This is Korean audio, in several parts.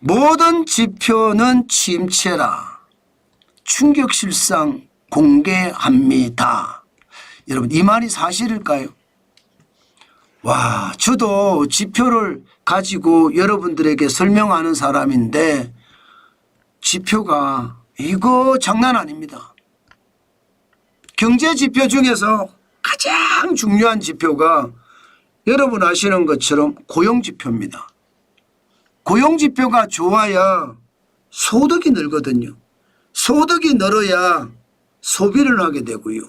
모든 지표는 침체라. 충격실상 공개합니다. 여러분 이 말이 사실일까요? 와, 저도 지표를 가지고 여러분들에게 설명하는 사람인데 지표가 이거 장난 아닙니다. 경제 지표 중에서 가장 중요한 지표가 여러분 아시는 것처럼 고용지표입니다. 고용지표가 좋아야 소득이 늘거든요. 소득이 늘어야 소비를 하게 되고요.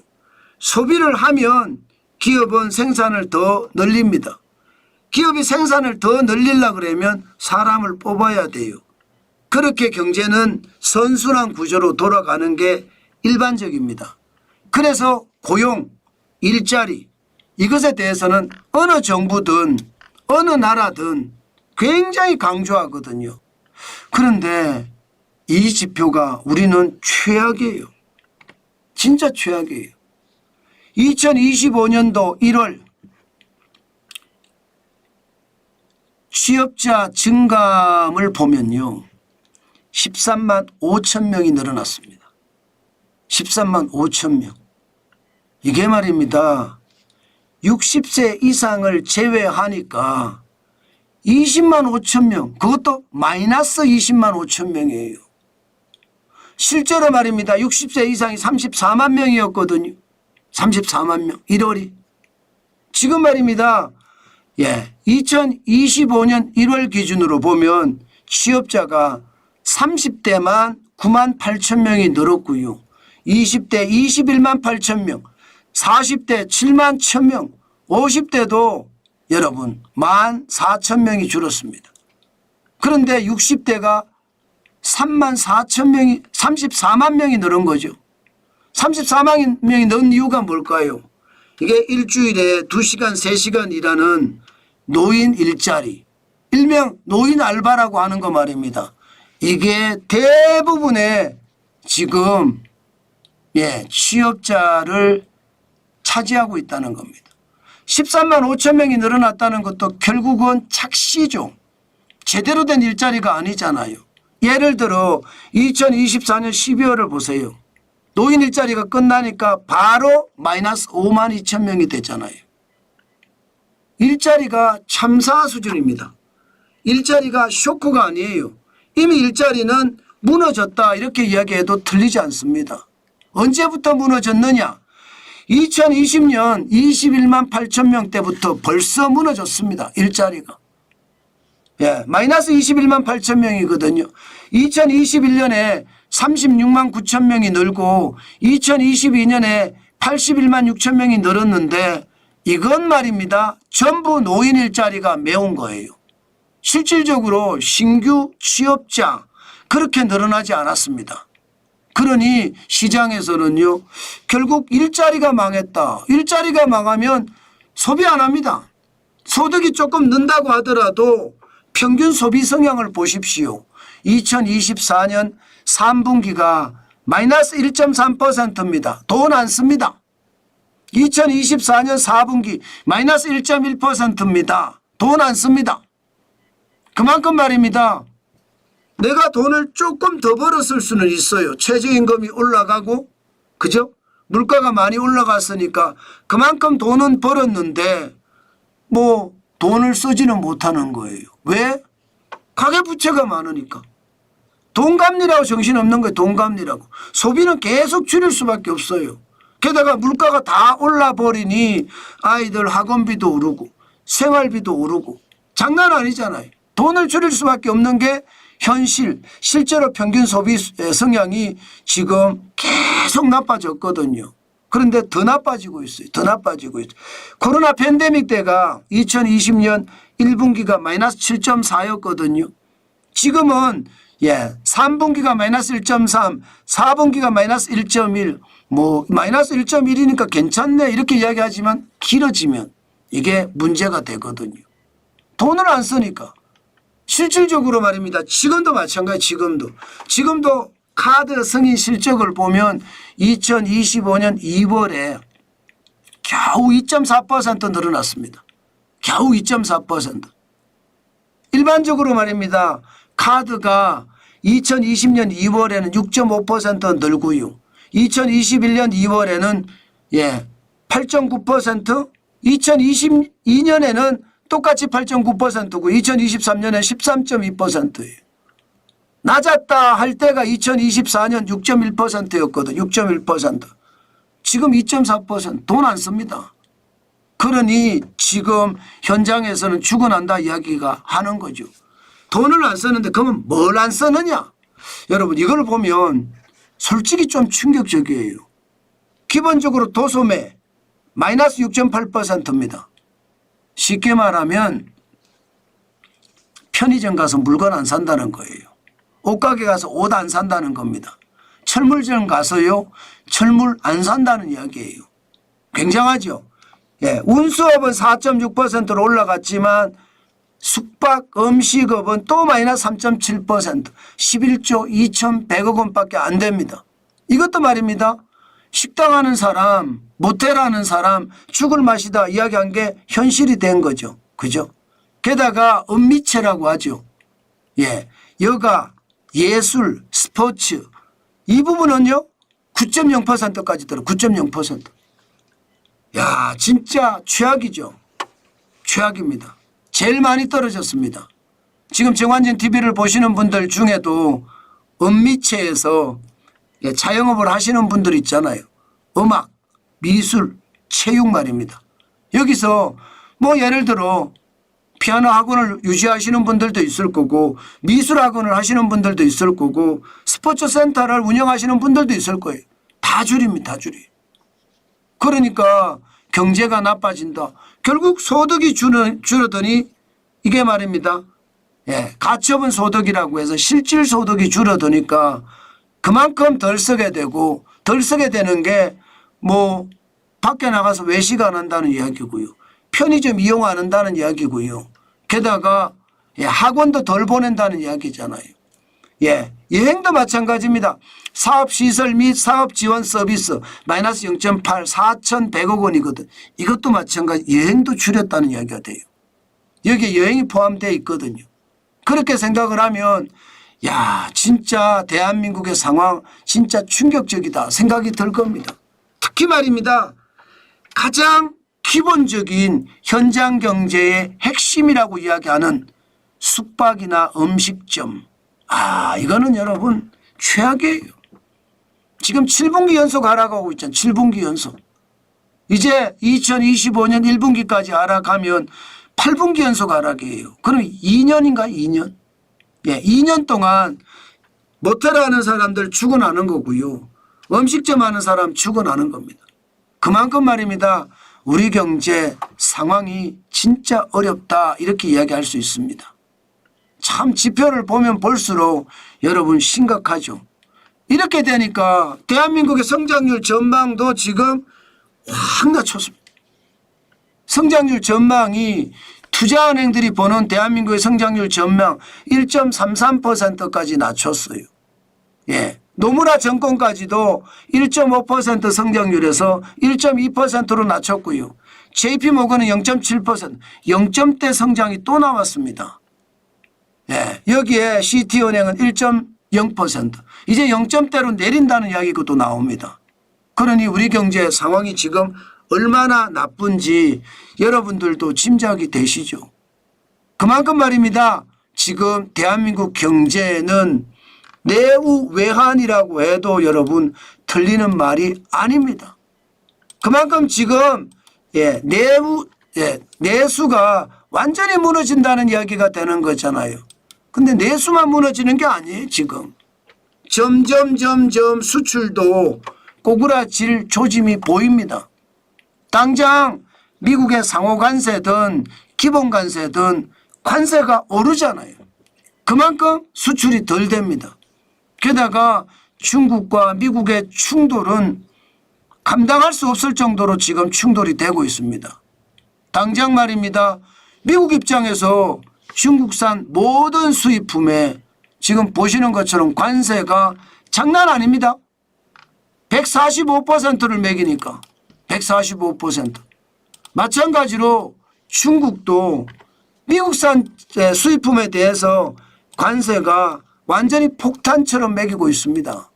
소비를 하면 기업은 생산을 더 늘립니다. 기업이 생산을 더 늘리려고 그러면 사람을 뽑아야 돼요. 그렇게 경제는 선순환 구조로 돌아가는 게 일반적입니다. 그래서 고용, 일자리 이것에 대해서는 어느 정부든 어느 나라든 굉장히 강조하거든요. 그런데 이 지표가 우리는 최악이에요. 진짜 최악이에요. 2025년도 1월 취업자 증감을 보면요. 13만 5천 명이 늘어났습니다. 13만 5천 명. 이게 말입니다. 60세 이상을 제외하니까 20만 5천 명, 그것도 마이너스 20만 5천 명이에요. 실제로 말입니다. 60세 이상이 34만 명이었거든요. 34만 명, 1월이. 지금 말입니다. 2025년 1월 기준으로 보면 취업자가 30대만 9만 8천 명이 늘었고요. 20대 21만 8천 명, 40대 7만 1천 명, 50대도 여러분 1만 4천 명이 줄었습니다. 그런데 60대가 3만 4천 명이 34만 명이 늘은 거죠. 34만 명이 늘은 이유가 뭘까요? 이게 일주일에 2시간 3시간 일하는 노인 일자리, 일명 노인 알바라고 하는 거 말입니다. 이게 대부분의 지금 취업자를 차지하고 있다는 겁니다. 13만 5천 명이 늘어났다는 것도 결국은 착시죠. 제대로 된 일자리가 아니잖아요. 예를 들어 2024년 12월을 보세요. 노인 일자리가 끝나니까 바로 마이너스 5만 2천 명이 됐잖아요. 일자리가 참사 수준입니다. 일자리가 쇼크가 아니에요. 이미 일자리는 무너졌다 이렇게 이야기해도 틀리지 않습니다. 언제부터 무너졌느냐? 2020년 21만 8천 명 때부터 벌써 무너졌습니다. 일자리가. 마이너스 21만 8천 명이거든요. 2021년에 36만 9천 명이 늘고 2022년에 81만 6천 명이 늘었는데 이건 말입니다. 전부 노인 일자리가 메운 거예요. 실질적으로 신규 취업자 그렇게 늘어나지 않았습니다. 그러니 시장에서는요. 결국 일자리가 망했다. 일자리가 망하면 소비 안 합니다. 소득이 조금 는다고 하더라도 평균 소비 성향을 보십시오. 2024년 3분기가 마이너스 1.3%입니다. 돈 안 씁니다. 2024년 4분기 마이너스 1.1%입니다. 돈 안 씁니다. 그만큼 말입니다. 내가 돈을 조금 더 벌었을 수는 있어요. 최저임금이 올라가고 그죠? 물가가 많이 올라갔으니까 그만큼 돈은 벌었는데 뭐 돈을 쓰지는 못하는 거예요. 왜? 가계부채가 많으니까. 돈값리라고 정신없는 거예요. 돈값리라고. 소비는 계속 줄일 수밖에 없어요. 게다가 물가가 다 올라버리니 아이들 학원비도 오르고 생활비도 오르고 장난 아니잖아요. 돈을 줄일 수밖에 없는 게 현실, 실제로 평균 소비 성향이 지금 계속 나빠졌거든요. 그런데 더 나빠지고 있어요. 더 나빠지고 있어요. 코로나 팬데믹 때가 2020년 1분기가 마이너스 7.4였거든요. 지금은 3분기가 마이너스 1.3, 4분기가 마이너스 1.1, 뭐 마이너스 1.1이니까 괜찮네 이렇게 이야기하지만 길어지면 이게 문제가 되거든요. 돈을 안 쓰니까. 실질적으로 말입니다. 지금도 마찬가지 지금도 카드 승인 실적을 보면 2025년 2월에 겨우 2.4% 늘어났습니다. 겨우 2.4%. 일반적으로 말입니다. 카드가 2020년 2월에는 6.5% 늘고요. 2021년 2월에는 8.9%, 2022년에는 똑같이 8.9%고 2023년에 13.2%예요. 낮았다 할 때가 2024년 6.1%였거든. 6.1%. 지금 2.4%. 돈 안 씁니다. 그러니 지금 현장에서는 죽어난다 이야기가 하는 거죠. 돈을 안 쓰는데 그러면 뭘 안 쓰느냐. 여러분 이걸 보면 솔직히 좀 충격적이에요. 기본적으로 도소매 마이너스 6.8%입니다. 쉽게 말하면 편의점 가서 물건 안 산다는 거예요. 옷가게 가서 옷 안 산다는 겁니다. 철물점 가서요. 철물 안 산다는 이야기예요. 굉장하죠. 운수업은 4.6%로 올라갔지만 숙박 음식업은 또 마이너스 3.7% 11조 2,100억 원밖에 안 됩니다. 이것도 말입니다. 식당 하는 사람 모텔 하는 사람 죽을 맛이다 이야기한 게 현실이 된 거죠. 그죠? 게다가 은미체라고 하죠. 여가 예술 스포츠 이 부분은요 9.0%까지 들어 9.0%. 야 진짜 최악이죠. 최악입니다. 제일 많이 떨어졌습니다. 지금 정환진 TV를 보시는 분들 중에도 은미체에서 자영업을 하시는 분들 있잖아요. 음악, 미술, 체육 말입니다. 여기서 뭐 예를 들어 피아노 학원을 유지하시는 분들도 있을 거고 미술 학원을 하시는 분들도 있을 거고 스포츠 센터를 운영하시는 분들도 있을 거예요. 다 줄입니다. 다 줄이. 그러니까 경제가 나빠진다. 결국 소득이 줄어드니 이게 말입니다. 가처분 소득이라고 해서 실질 소득이 줄어드니까 그만큼 덜 쓰게 되고 덜 쓰게 되는 게 뭐 밖에 나가서 외식 안 한다는 이야기고요. 편의점 이용 안 한다는 이야기고요. 게다가 학원도 덜 보낸다는 이야기잖아요. 여행도 마찬가지입니다. 사업시설 및 사업지원 서비스 마이너스 0.8 4,100억 원이거든. 이것도 마찬가지 여행도 줄였다는 이야기가 돼요. 여기에 여행이 포함되어 있거든요. 그렇게 생각을 하면 야 진짜 대한민국의 상황 진짜 충격적이다 생각이 들 겁니다. 특히 말입니다. 가장 기본적인 현장 경제의 핵심이라고 이야기하는 숙박이나 음식점. 이거는 여러분 최악이에요. 지금 7분기 연속 하락하고 있잖아요. 7분기 연속. 이제 2025년 1분기까지 하락하면 8분기 연속 하락이에요. 그럼 2년인가 2년? 2년 동안 모텔 하는 사람들 죽어나는 거고요. 음식점 하는 사람 죽어나는 겁니다. 그만큼 말입니다. 우리 경제 상황이 진짜 어렵다 이렇게 이야기할 수 있습니다. 참 지표를 보면 볼수록 여러분 심각하죠. 이렇게 되니까 대한민국의 성장률 전망도 지금 확 낮췄습니다. 성장률 전망이 투자은행들이 보는 대한민국의 성장률 전망 1.33%까지 낮췄어요. 노무라 정권까지도 1.5% 성장률에서 1.2%로 낮췄고요. JP모건은 0.7% 0점대 성장이 또 나왔습니다. 여기에 CT은행은 1.0% 이제 0점대로 내린다는 이야기가 또 나옵니다. 그러니 우리 경제 상황이 지금 얼마나 나쁜지 여러분들도 짐작이 되시죠. 그만큼 말입니다. 지금 대한민국 경제는 내우 외환이라고 해도 여러분 틀리는 말이 아닙니다. 그만큼 지금 내수가 완전히 무너진다는 이야기가 되는 거잖아요. 근데 내수만 무너지는 게 아니에요. 지금 점점 수출도 꼬꾸라질 조짐이 보입니다. 당장 미국의 상호관세든 기본관세든 관세가 오르잖아요. 그만큼 수출이 덜 됩니다. 게다가 중국과 미국의 충돌은 감당할 수 없을 정도로 지금 충돌이 되고 있습니다. 당장 말입니다. 미국 입장에서 중국산 모든 수입품에 지금 보시는 것처럼 관세가 장난 아닙니다. 145%를 매기니까 145%. 마찬가지로 중국도 미국산 수입품에 대해서 관세가 완전히 폭탄처럼 매기고 있습니다.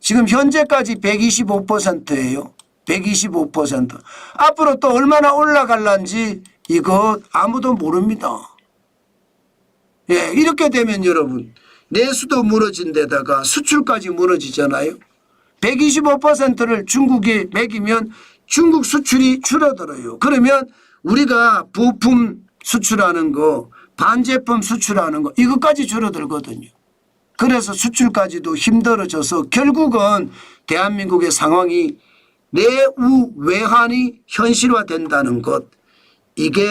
지금 현재까지 125%예요. 125%. 앞으로 또 얼마나 올라갈란지 이거 아무도 모릅니다. 예, 이렇게 되면 여러분 내수도 무너진 데다가 수출까지 무너지잖아요. 125%를 중국에 매기면 중국 수출이 줄어들어요. 그러면 우리가 부품 수출하는 거, 반제품 수출하는 거 이것까지 줄어들거든요. 그래서 수출까지도 힘들어져서 결국은 대한민국의 상황이 내우 외환이 현실화된다는 것, 이게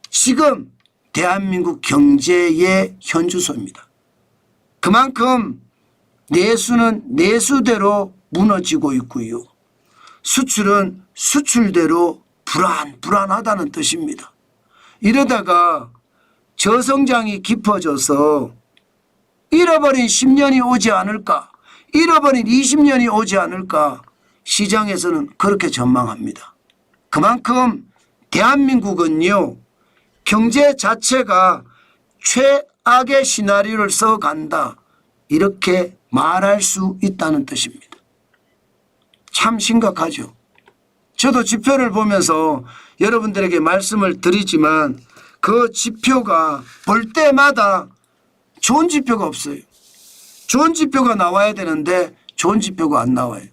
지금 대한민국 경제의 현주소입니다. 그만큼 내수는 내수대로 무너지고 있고요. 수출은 수출대로 불안하다는 뜻입니다. 이러다가 저성장이 깊어져서 잃어버린 10년이 오지 않을까, 잃어버린 20년이 오지 않을까 시장에서는 그렇게 전망합니다. 그만큼 대한민국은요, 경제 자체가 최악의 시나리오를 써간다, 이렇게 말할 수 있다는 뜻입니다. 참 심각하죠. 저도 지표를 보면서 여러분들에게 말씀을 드리지만 그 지표가 볼 때마다 좋은 지표가 없어요. 좋은 지표가 나와야 되는데 좋은 지표가 안 나와요.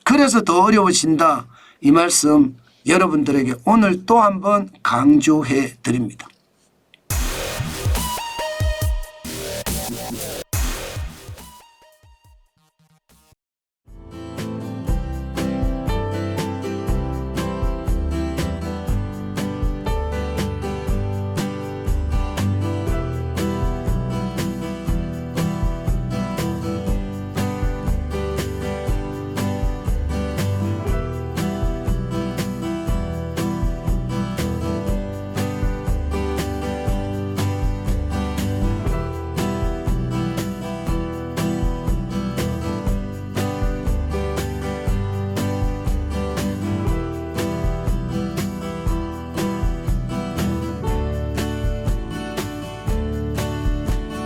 그래서 더 어려워진다, 이 말씀 여러분들에게 오늘 또 한 번 강조해 드립니다.